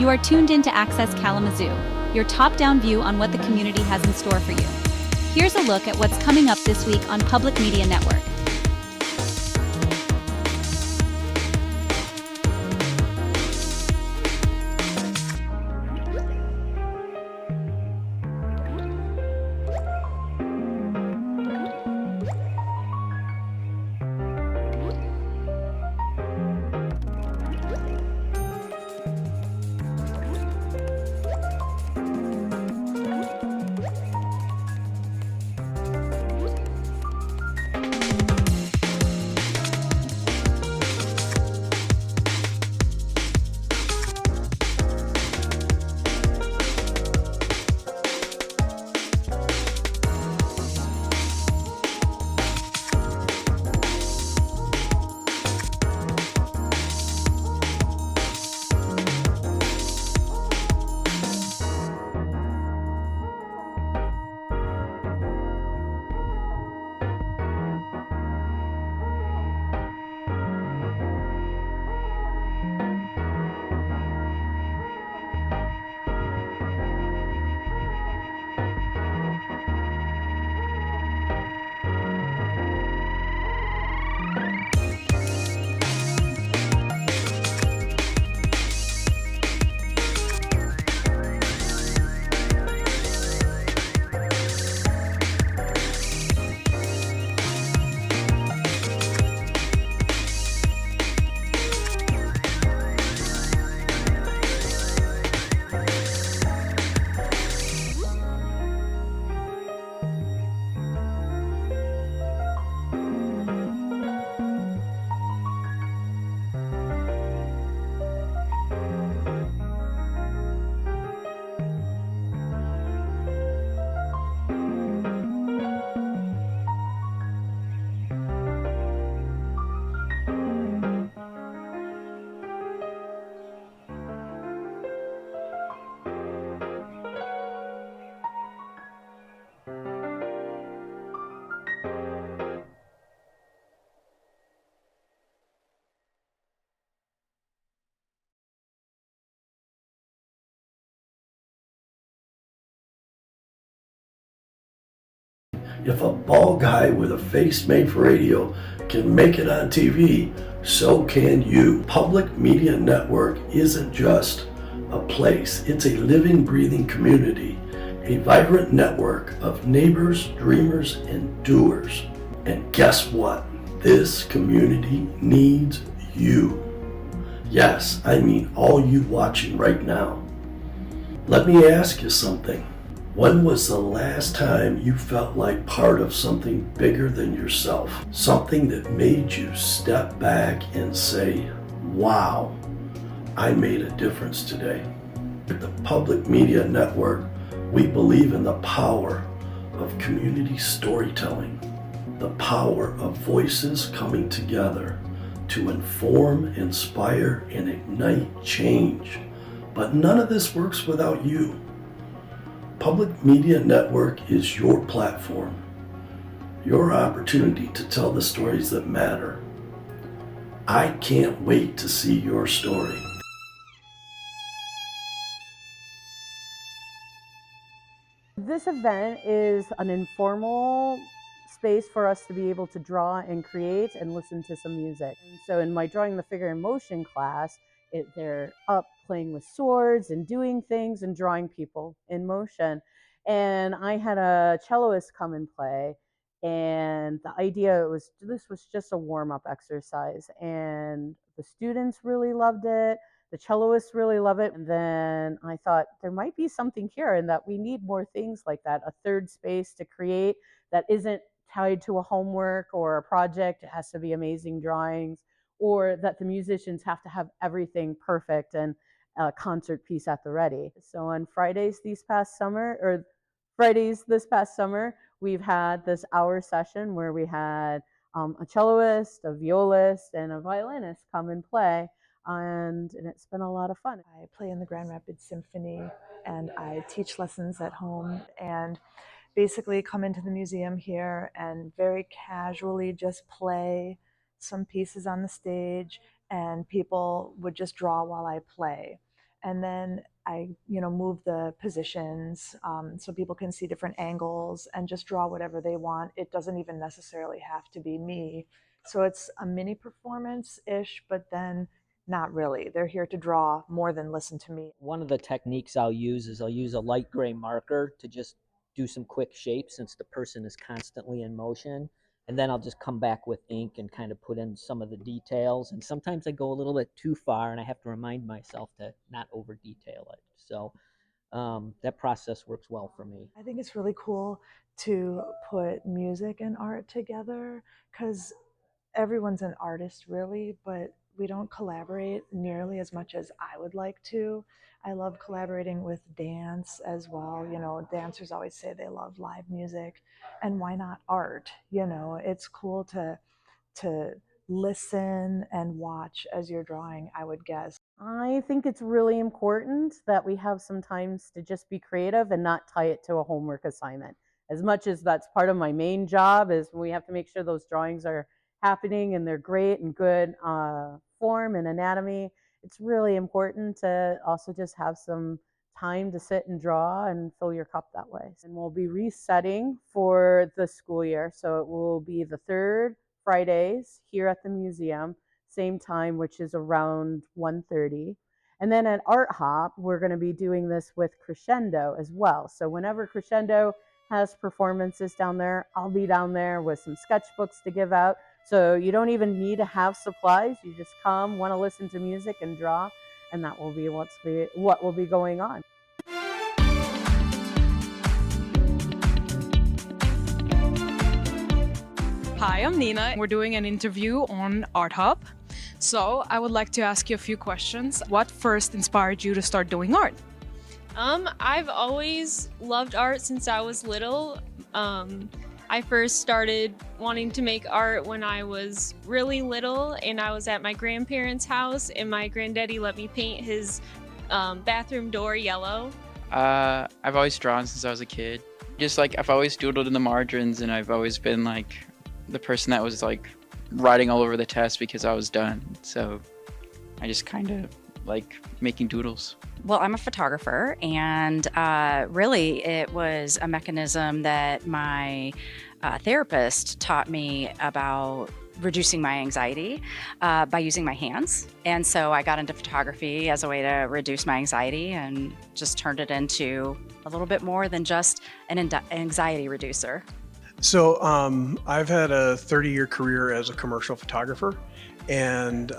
You are tuned in to Access Kalamazoo, your top-down view on what the community has in store for you. Here's a look at what's coming up this week on Public Media Network. If a bald guy with a face made for radio can make it on TV, so can you. Public Media Network isn't just a place, it's a living, breathing community, a vibrant network of neighbors, dreamers, and doers. And guess what? This community needs you. Yes, I mean all you watching right now. Let me ask you something. When was the last time you felt like part of something bigger than yourself? Something that made you step back and say, wow, I made a difference today. At the Public Media Network, we believe in the power of community storytelling, the power of voices coming together to inform, inspire, and ignite change. But none of this works without you. Public Media Network is your platform, your opportunity to tell the stories that matter. I can't wait to see your story. This event is an informal space for us to be able to draw and create and listen to some music. And so in my Drawing the Figure in Motion class, they're up playing with swords and doing things and drawing people in motion. And I had a celloist come and play. And the idea was this was just a warm-up exercise. And the students really loved it. The celloists really love it. And then I thought there might be something here and that we need more things like that, a third space to create that isn't tied to a homework or a project. It has to be amazing drawings, or that the musicians have to have everything perfect and a concert piece at the ready. So on Fridays this past summer, we've had this hour session where we had a celloist, a violist, and a violinist come and play. And it's been a lot of fun. I play in the Grand Rapids Symphony and I teach lessons at home and basically come into the museum here and very casually just play some pieces on the stage, and people would just draw while I play. And then I, move the positions so people can see different angles and just draw whatever they want. It doesn't even necessarily have to be me. So it's a mini performance-ish, but then not really. They're here to draw more than listen to me. One of the techniques I'll use is I'll use a light gray marker to just do some quick shapes since the person is constantly in motion. And then I'll just come back with ink and kind of put in some of the details. And sometimes I go a little bit too far and I have to remind myself to not over detail it. So that process works well for me. I think it's really cool to put music and art together because everyone's an artist really, but we don't collaborate nearly as much as I would like to. I love collaborating with dance as well. Dancers always say they love live music, and why not art? It's cool to listen and watch as you're drawing, I would guess. I think it's really important that we have some times to just be creative and not tie it to a homework assignment. As much as that's part of my main job, is we have to make sure those drawings are happening and they're great and good form and anatomy. It's really important to also just have some time to sit and draw and fill your cup that way. And we'll be resetting for the school year. So it will be the third Fridays here at the museum, same time, which is around 1:30. And then at Art Hop, we're going to be doing this with Crescendo as well. So whenever Crescendo has performances down there, I'll be down there with some sketchbooks to give out. So you don't even need to have supplies. You just come, want to listen to music and draw, and that will be what will be going on. Hi, I'm Nina. We're doing an interview on Art Hub. So I would like to ask you a few questions. What first inspired you to start doing art? I've always loved art since I was little. I first started wanting to make art when I was really little, and I was at my grandparents' house, and my granddaddy let me paint his bathroom door yellow. I've always drawn since I was a kid. Just like I've always doodled in the margins, and I've always been like the person that was like writing all over the test because I was done. So I just kind of like making doodles. Well, I'm a photographer, and really it was a mechanism that my therapist taught me about reducing my anxiety by using my hands. And so I got into photography as a way to reduce my anxiety and just turned it into a little bit more than just an anxiety reducer. So I've had a 30-year career as a commercial photographer, and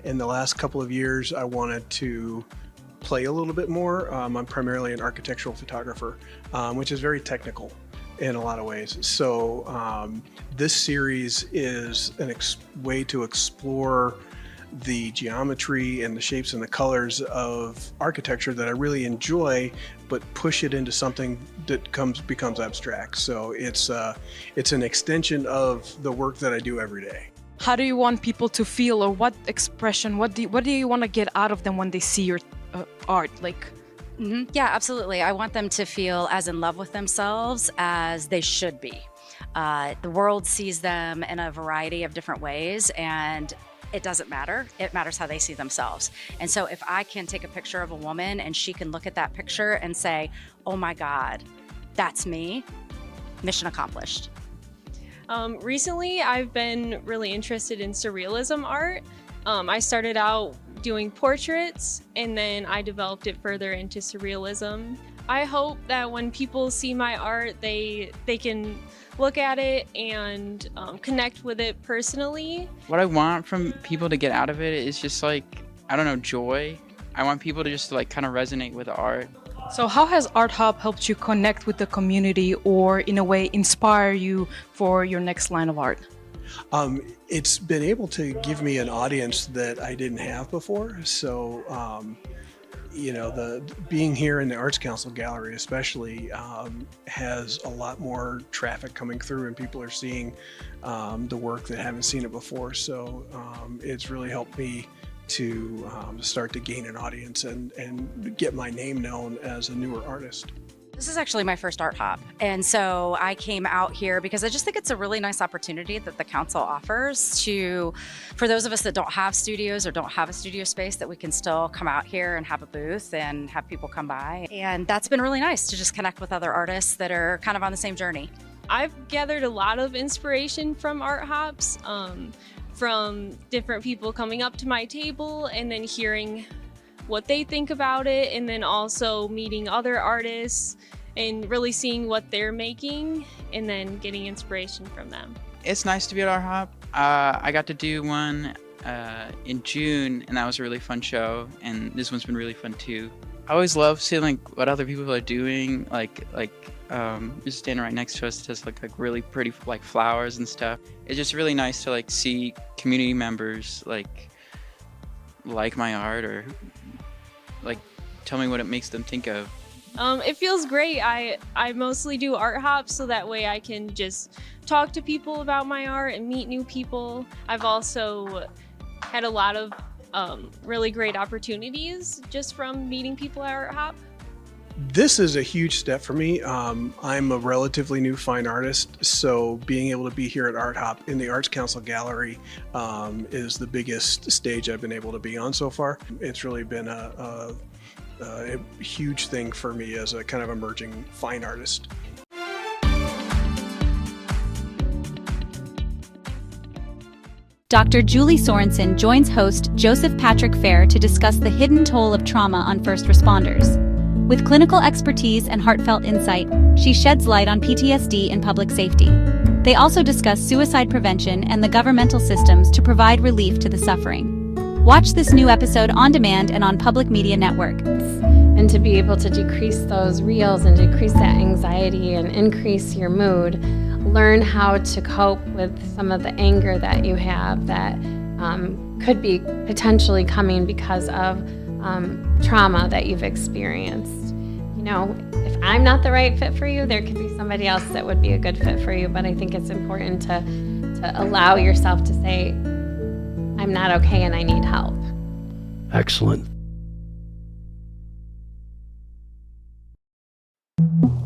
in the last couple of years I wanted to play a little bit more. I'm primarily an architectural photographer, which is very technical in a lot of ways. So this series is a way to explore the geometry and the shapes and the colors of architecture that I really enjoy, but push it into something that becomes abstract. So it's an extension of the work that I do every day. How do you want people to feel, or what expression, what do you want to get out of them when they see your art? Yeah, absolutely. I want them to feel as in love with themselves as they should be. The world sees them in a variety of different ways, and it doesn't matter. It matters how they see themselves. And so if I can take a picture of a woman and she can look at that picture and say, oh my God, that's me, mission accomplished. Recently, I've been really interested in surrealism art. I started out doing portraits, and then I developed it further into surrealism. I hope that when people see my art, they can look at it and connect with it personally. What I want from people to get out of it is just like, I don't know, joy. I want people to just like kind of resonate with the art. So how has Art Hub helped you connect with the community, or in a way inspire you for your next line of art? It's been able to give me an audience that I didn't have before. So, being here in the Arts Council Gallery especially has a lot more traffic coming through, and people are seeing the work that haven't seen it before. So it's really helped me to start to gain an audience and get my name known as a newer artist. This is actually my first art hop. And so I came out here because I just think it's a really nice opportunity that the council offers for those of us that don't have studios or don't have a studio space, that we can still come out here and have a booth and have people come by. And that's been really nice to just connect with other artists that are kind of on the same journey. I've gathered a lot of inspiration from art hops, from different people coming up to my table and then hearing what they think about it, and then also meeting other artists and really seeing what they're making and then getting inspiration from them. It's nice to be at Art Hop. I got to do one in June, and that was a really fun show, and this one's been really fun too. I always love seeing like what other people are doing, just standing right next to us, just like really pretty like flowers and stuff. It's just really nice to like see community members like my art, or like tell me what it makes them think of. It feels great. I mostly do art hops so that way I can just talk to people about my art and meet new people. I've also had a lot of really great opportunities just from meeting people at Art Hop. This is a huge step for me. I'm a relatively new fine artist, so being able to be here at Art Hop in the Arts Council Gallery is the biggest stage I've been able to be on so far. It's really been a huge thing for me as a kind of emerging fine artist. Dr. Julie Sorensen joins host Joseph Patrick Fair to discuss the hidden toll of trauma on first responders. With clinical expertise and heartfelt insight, she sheds light on PTSD and public safety. They also discuss suicide prevention and the governmental systems to provide relief to the suffering. Watch this new episode on demand and on Public Media Network. And to be able to decrease those reels and decrease that anxiety and increase your mood, learn how to cope with some of the anger that you have that could be potentially coming because of trauma that you've experienced. You know, if I'm not the right fit for you, there could be somebody else that would be a good fit for you, but I think it's important to allow yourself to say, I'm not okay and I need help. Excellent.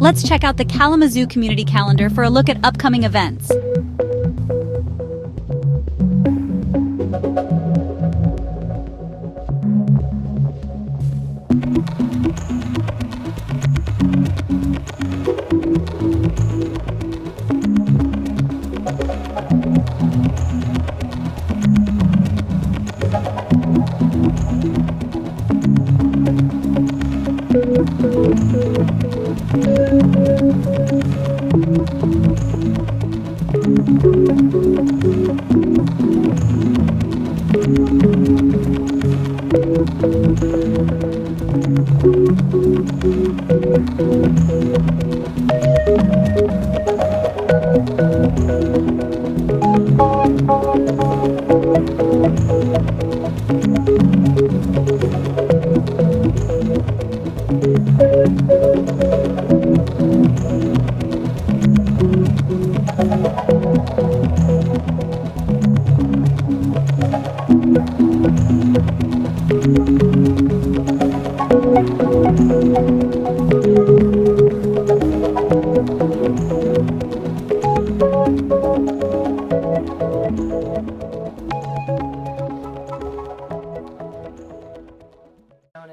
Let's check out the Kalamazoo community calendar for a look at upcoming events.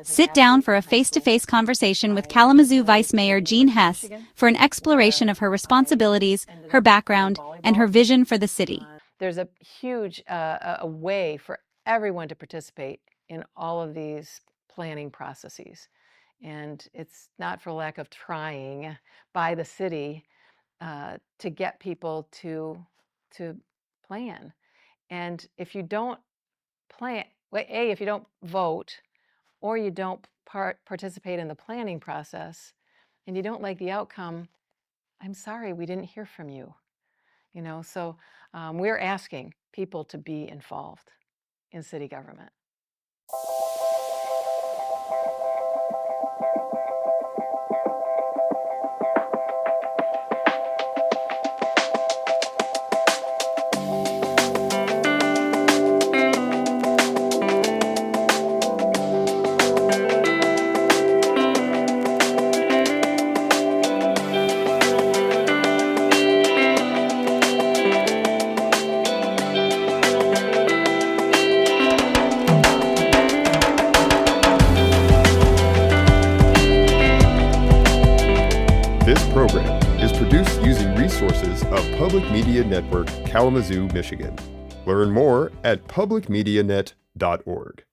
Sit down for a face-to-face conversation with Kalamazoo Vice Mayor Jean Hess for an exploration of her responsibilities, her background, and her vision for the city. There's a huge a way for everyone to participate in all of these planning processes. And it's not for lack of trying by the city to get people to plan. And if you don't plan, if you don't vote, or you don't participate in the planning process, and you don't like the outcome, I'm sorry, we didn't hear from you. You know, so we're asking people to be involved in city government. program is produced using resources of Public Media Network, Kalamazoo, Michigan. Learn more at publicmedianet.org.